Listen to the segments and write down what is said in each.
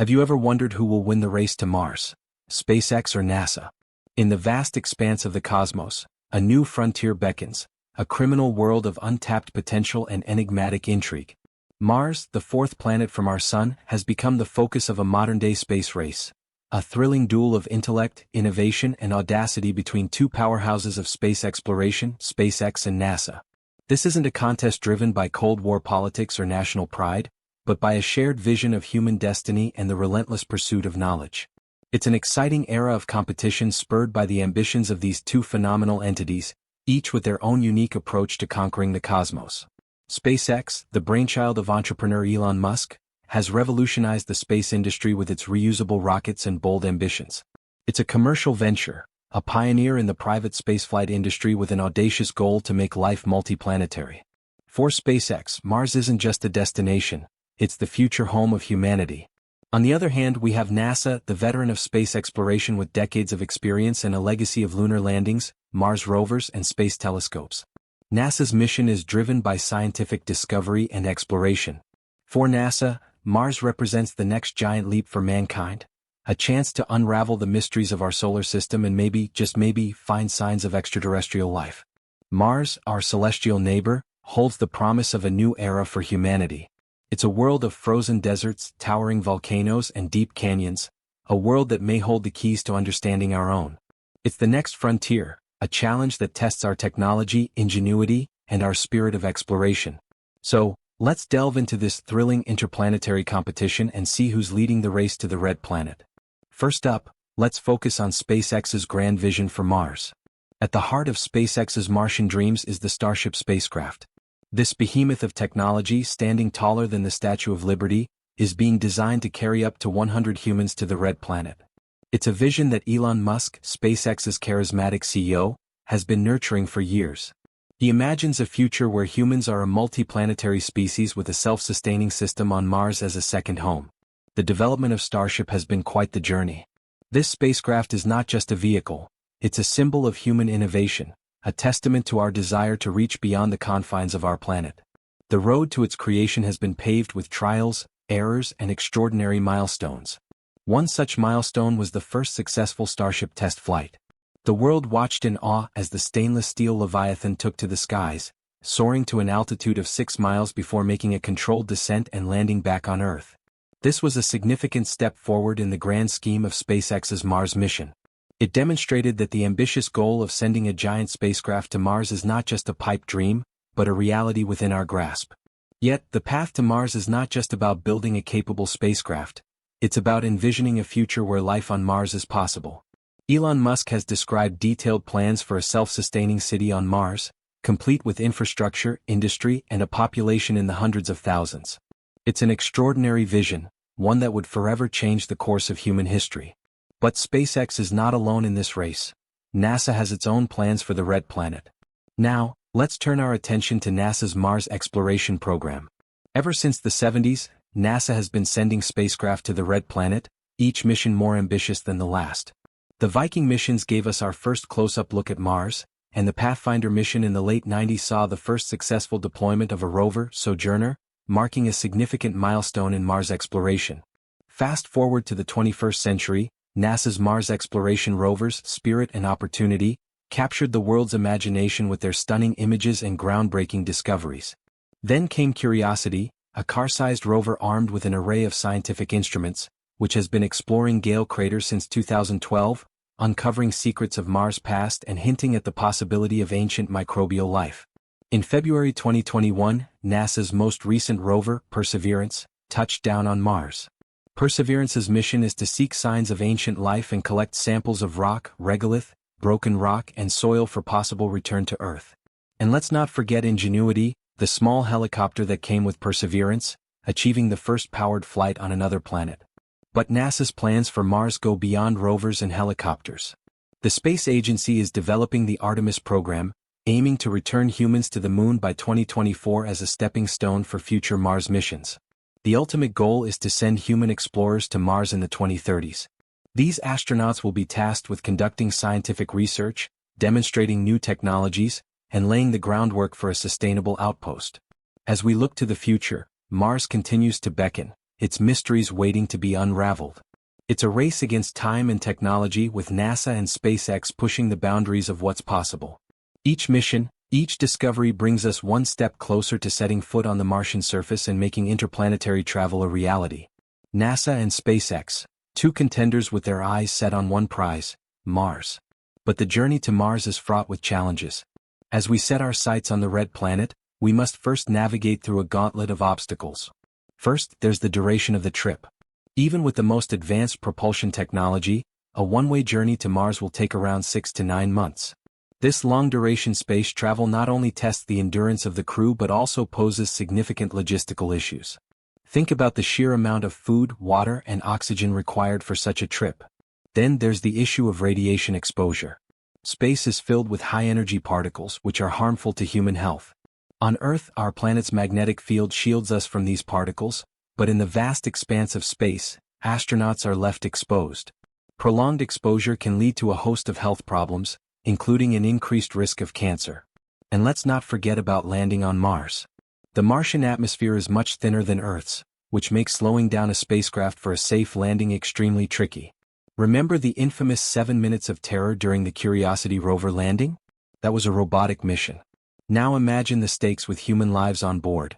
Have you ever wondered who will win the race to Mars? SpaceX or NASA? In the vast expanse of the cosmos, a new frontier beckons, a criminal world of untapped potential and enigmatic intrigue. Mars, the fourth planet from our Sun, has become the focus of a modern-day space race. A thrilling duel of intellect, innovation, and audacity between two powerhouses of space exploration, SpaceX and NASA. This isn't a contest driven by Cold War politics or national pride, but by a shared vision of human destiny and the relentless pursuit of knowledge. It's an exciting era of competition spurred by the ambitions of these two phenomenal entities, each with their own unique approach to conquering the cosmos. SpaceX, the brainchild of entrepreneur Elon Musk, has revolutionized the space industry with its reusable rockets and bold ambitions. It's a commercial venture, a pioneer in the private spaceflight industry with an audacious goal to make life multiplanetary. For SpaceX, Mars isn't just a destination, it's the future home of humanity. On the other hand, we have NASA, the veteran of space exploration with decades of experience and a legacy of lunar landings, Mars rovers, and space telescopes. NASA's mission is driven by scientific discovery and exploration. For NASA, Mars represents the next giant leap for mankind, a chance to unravel the mysteries of our solar system and maybe, just maybe, find signs of extraterrestrial life. Mars, our celestial neighbor, holds the promise of a new era for humanity. It's a world of frozen deserts, towering volcanoes, and deep canyons, a world that may hold the keys to understanding our own. It's the next frontier, a challenge that tests our technology, ingenuity, and our spirit of exploration. So, let's delve into this thrilling interplanetary competition and see who's leading the race to the red planet. First up, let's focus on SpaceX's grand vision for Mars. At the heart of SpaceX's Martian dreams is the Starship spacecraft. This behemoth of technology, standing taller than the Statue of Liberty, is being designed to carry up to 100 humans to the red planet. It's a vision that Elon Musk, SpaceX's charismatic CEO, has been nurturing for years. He imagines a future where humans are a multiplanetary species with a self-sustaining system on Mars as a second home. The development of Starship has been quite the journey. This spacecraft is not just a vehicle, it's a symbol of human innovation, a testament to our desire to reach beyond the confines of our planet. The road to its creation has been paved with trials, errors, and extraordinary milestones. One such milestone was the first successful Starship test flight. The world watched in awe as the stainless steel Leviathan took to the skies, soaring to an altitude of 6 miles before making a controlled descent and landing back on Earth. This was a significant step forward in the grand scheme of SpaceX's Mars mission. It demonstrated that the ambitious goal of sending a giant spacecraft to Mars is not just a pipe dream, but a reality within our grasp. Yet, the path to Mars is not just about building a capable spacecraft. It's about envisioning a future where life on Mars is possible. Elon Musk has described detailed plans for a self-sustaining city on Mars, complete with infrastructure, industry, and a population in the hundreds of thousands. It's an extraordinary vision, one that would forever change the course of human history. But SpaceX is not alone in this race. NASA has its own plans for the red planet. Now, let's turn our attention to NASA's Mars exploration program. Ever since the 70s, NASA has been sending spacecraft to the red planet, each mission more ambitious than the last. The Viking missions gave us our first close-up look at Mars, and the Pathfinder mission in the late 90s saw the first successful deployment of a rover, Sojourner, marking a significant milestone in Mars exploration. Fast forward to the 21st century, NASA's Mars exploration rovers, Spirit and Opportunity, captured the world's imagination with their stunning images and groundbreaking discoveries. Then came Curiosity, a car-sized rover armed with an array of scientific instruments, which has been exploring Gale Crater since 2012, uncovering secrets of Mars' past and hinting at the possibility of ancient microbial life. In February 2021, NASA's most recent rover, Perseverance, touched down on Mars. Perseverance's mission is to seek signs of ancient life and collect samples of rock, regolith, broken rock, and soil for possible return to Earth. And let's not forget Ingenuity, the small helicopter that came with Perseverance, achieving the first powered flight on another planet. But NASA's plans for Mars go beyond rovers and helicopters. The space agency is developing the Artemis program, aiming to return humans to the Moon by 2024 as a stepping stone for future Mars missions. The ultimate goal is to send human explorers to Mars in the 2030s. These astronauts will be tasked with conducting scientific research, demonstrating new technologies, and laying the groundwork for a sustainable outpost. As we look to the future, Mars continues to beckon, its mysteries waiting to be unraveled. It's a race against time and technology, with NASA and SpaceX pushing the boundaries of what's possible. Each mission, each discovery brings us one step closer to setting foot on the Martian surface and making interplanetary travel a reality. NASA and SpaceX, two contenders with their eyes set on one prize, Mars. But the journey to Mars is fraught with challenges. As we set our sights on the red planet, we must first navigate through a gauntlet of obstacles. First, there's the duration of the trip. Even with the most advanced propulsion technology, a one-way journey to Mars will take around 6 to 9 months. This long-duration space travel not only tests the endurance of the crew but also poses significant logistical issues. Think about the sheer amount of food, water, and oxygen required for such a trip. Then there's the issue of radiation exposure. Space is filled with high-energy particles which are harmful to human health. On Earth, our planet's magnetic field shields us from these particles, but in the vast expanse of space, astronauts are left exposed. Prolonged exposure can lead to a host of health problems, including an increased risk of cancer. And let's not forget about landing on Mars. The Martian atmosphere is much thinner than Earth's, which makes slowing down a spacecraft for a safe landing extremely tricky. Remember the infamous 7 minutes of terror during the Curiosity rover landing? That was a robotic mission. Now imagine the stakes with human lives on board.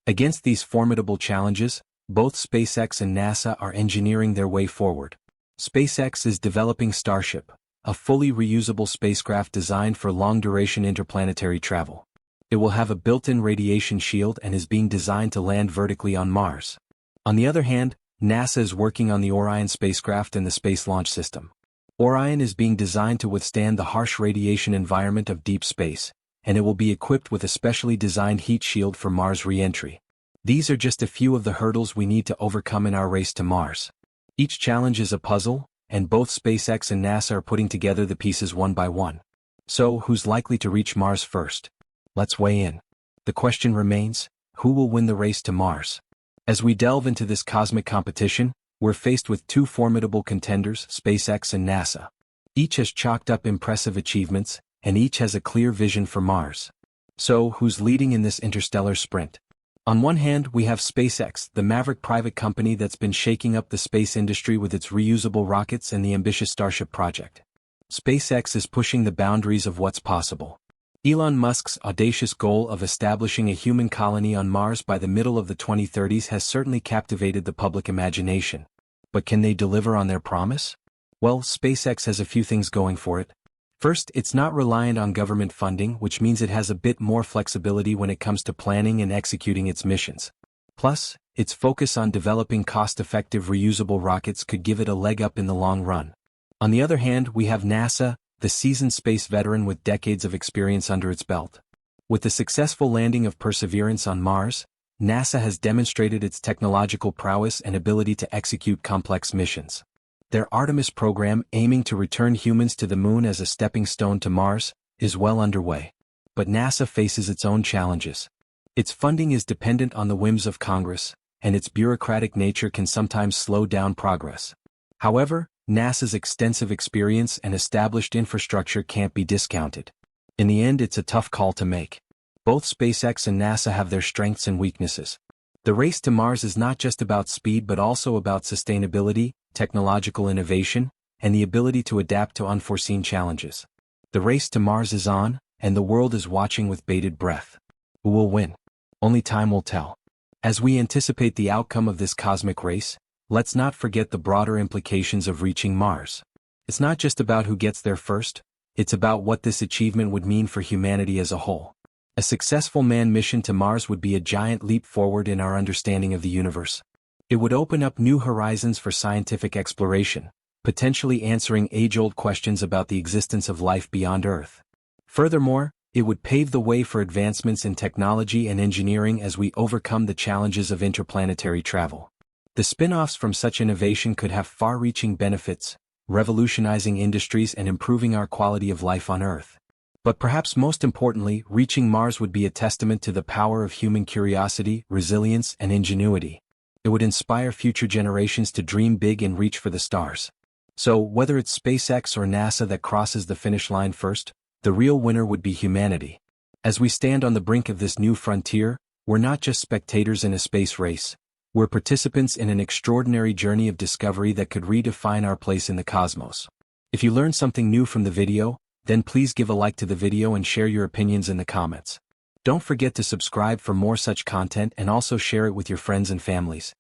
Against these formidable challenges, both SpaceX and NASA are engineering their way forward. SpaceX is developing Starship, a fully reusable spacecraft designed for long-duration interplanetary travel. It will have a built-in radiation shield and is being designed to land vertically on Mars. On the other hand, NASA is working on the Orion spacecraft and the Space Launch System. Orion is being designed to withstand the harsh radiation environment of deep space, and it will be equipped with a specially designed heat shield for Mars re-entry. These are just a few of the hurdles we need to overcome in our race to Mars. Each challenge is a puzzle, and both SpaceX and NASA are putting together the pieces one by one. So, who's likely to reach Mars first? Let's weigh in. The question remains, who will win the race to Mars? As we delve into this cosmic competition, we're faced with two formidable contenders, SpaceX and NASA. Each has chalked up impressive achievements, and each has a clear vision for Mars. So, who's leading in this interstellar sprint? On one hand, we have SpaceX, the maverick private company that's been shaking up the space industry with its reusable rockets and the ambitious Starship project. SpaceX is pushing the boundaries of what's possible. Elon Musk's audacious goal of establishing a human colony on Mars by the middle of the 2030s has certainly captivated the public imagination. But can they deliver on their promise? Well, SpaceX has a few things going for it. First, it's not reliant on government funding, which means it has a bit more flexibility when it comes to planning and executing its missions. Plus, its focus on developing cost-effective reusable rockets could give it a leg up in the long run. On the other hand, we have NASA, the seasoned space veteran with decades of experience under its belt. With the successful landing of Perseverance on Mars, NASA has demonstrated its technological prowess and ability to execute complex missions. Their Artemis program, aiming to return humans to the Moon as a stepping stone to Mars, is well underway. But NASA faces its own challenges. Its funding is dependent on the whims of Congress, and its bureaucratic nature can sometimes slow down progress. However, NASA's extensive experience and established infrastructure can't be discounted. In the end, it's a tough call to make. Both SpaceX and NASA have their strengths and weaknesses. The race to Mars is not just about speed but also about sustainability, technological innovation, and the ability to adapt to unforeseen challenges. The race to Mars is on, and the world is watching with bated breath. Who will win? Only time will tell. As we anticipate the outcome of this cosmic race, let's not forget the broader implications of reaching Mars. It's not just about who gets there first, it's about what this achievement would mean for humanity as a whole. A successful manned mission to Mars would be a giant leap forward in our understanding of the universe. It would open up new horizons for scientific exploration, potentially answering age-old questions about the existence of life beyond Earth. Furthermore, it would pave the way for advancements in technology and engineering as we overcome the challenges of interplanetary travel. The spin-offs from such innovation could have far-reaching benefits, revolutionizing industries and improving our quality of life on Earth. But perhaps most importantly, reaching Mars would be a testament to the power of human curiosity, resilience, and ingenuity. It would inspire future generations to dream big and reach for the stars. So, whether it's SpaceX or NASA that crosses the finish line first, the real winner would be humanity. As we stand on the brink of this new frontier, we're not just spectators in a space race, We're participants in an extraordinary journey of discovery that could redefine our place in the cosmos. If you learned something new from the video, then please give a like to the video and share your opinions in the comments. Don't forget to subscribe for more such content and also share it with your friends and families.